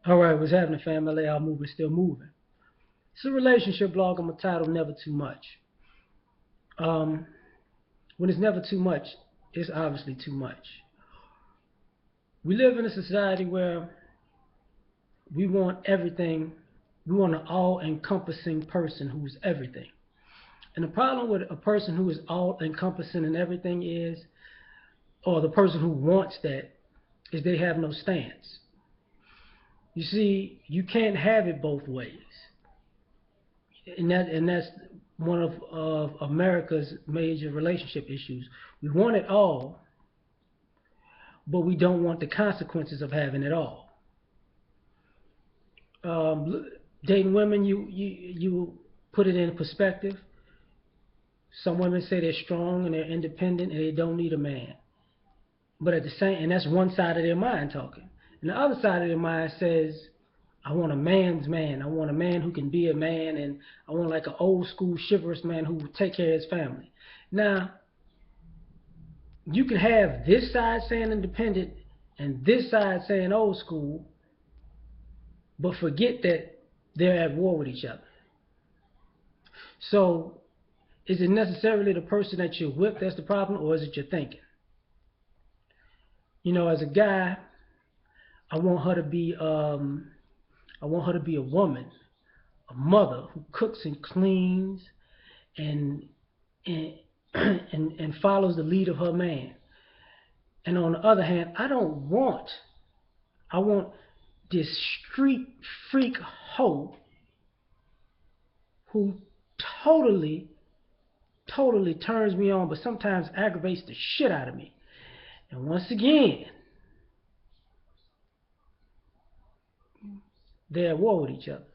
All right, what's happening, fam? L.A.R movement still moving. It's a relationship blog. I'm titled Never Too Much. Um, when it's never too much, it's obviously too much. We live in a society where we want everything. We want an all-encompassing person who's everything. And the problem with a person who is all-encompassing in everything is, or the person who wants that, is they have no stance. You see, you can't have it both ways. And that's one of America's major relationship issues. We want it all, but we don't want the consequences of having it all. Um, Dating women, you put it in perspective. Some women say they're strong and they're independent and they don't need a man. But at the same, and that's one side of their mind talking. And the other side of their mind says, I want a man's man. I want a man who can be a man, and I want like an old school chivalrous man who will take care of his family. Now, you can have this side saying independent and this side saying old school, but forget that they're at war with each other. So, is it necessarily the person that you're with that's the problem, or is it your thinking? As a guy, I want her to be, I want her to be a woman, a mother who cooks and cleans and and and follows the lead of her man. And on the other hand, I want this street freak hoe who totally, totally turns me on, but sometimes aggravates the shit out of me. And once again, they're at war with each other.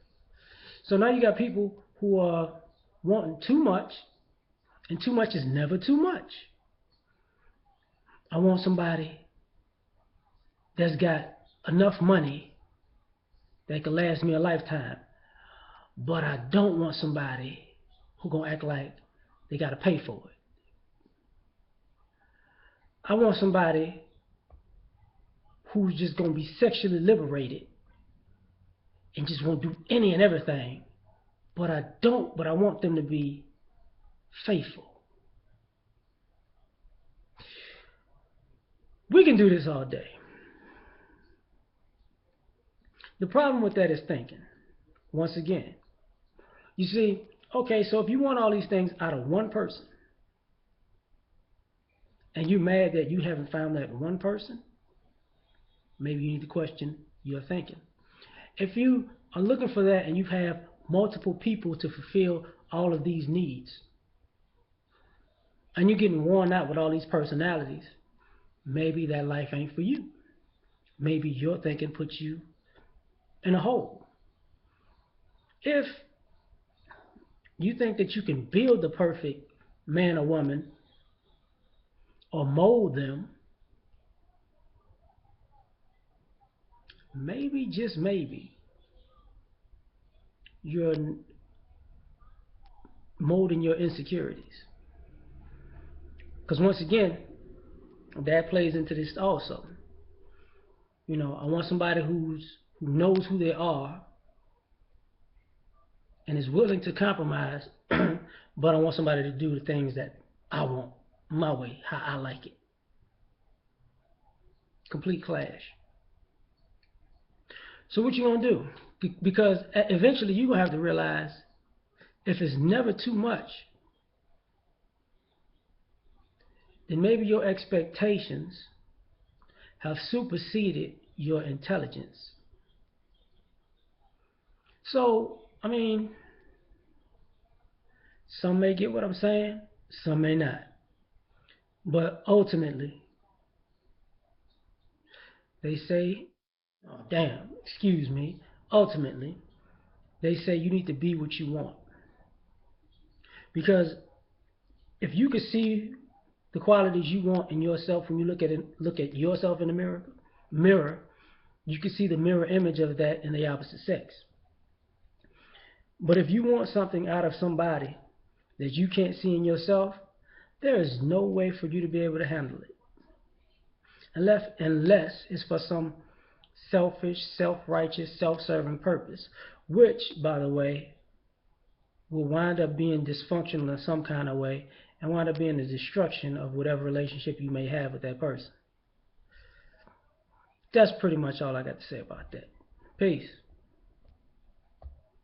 So now you got people who are wanting too much, and too much is never too much. I want somebody that's got enough money that could last me a lifetime, but I don't want somebody who gonna act like they gotta pay for it. I want somebody who's just gonna be sexually liberated and just won't do any and everything, but I want them to be faithful. We can do this all day. The problem with that is thinking. Once again, you see, okay, so if you want all these things out of one person, and you're mad that you haven't found that one person, maybe you need to question your thinking. If you are looking for that and you have multiple people to fulfill all of these needs, and you're getting worn out with all these personalities, maybe that life ain't for you. Maybe your thinking puts you in a hole. If you think that you can build the perfect man or woman or mold them, maybe, just maybe, you're molding your insecurities. Because once again, that plays into this also. I want somebody who knows who they are and is willing to compromise, but I want somebody to do the things that I want, my way, how I like it. Complete clash. So what you gonna do? Because eventually you gonna have to realize if it's never too much, then maybe your expectations have superseded your intelligence. So, I mean, some may get what I'm saying, some may not. But ultimately, they say, oh, damn, excuse me, ultimately, they say you need to be what you want. Because if you could see the qualities you want in yourself when you look at yourself in the mirror, you can see the mirror image of that in the opposite sex. But if you want something out of somebody that you can't see in yourself, there is no way for you to be able to handle it. Unless it's for some selfish, self-righteous, self-serving purpose, which, by the way, will wind up being dysfunctional in some kind of way and wind up being the destruction of whatever relationship you may have with that person. That's pretty much all I got to say about that. Peace.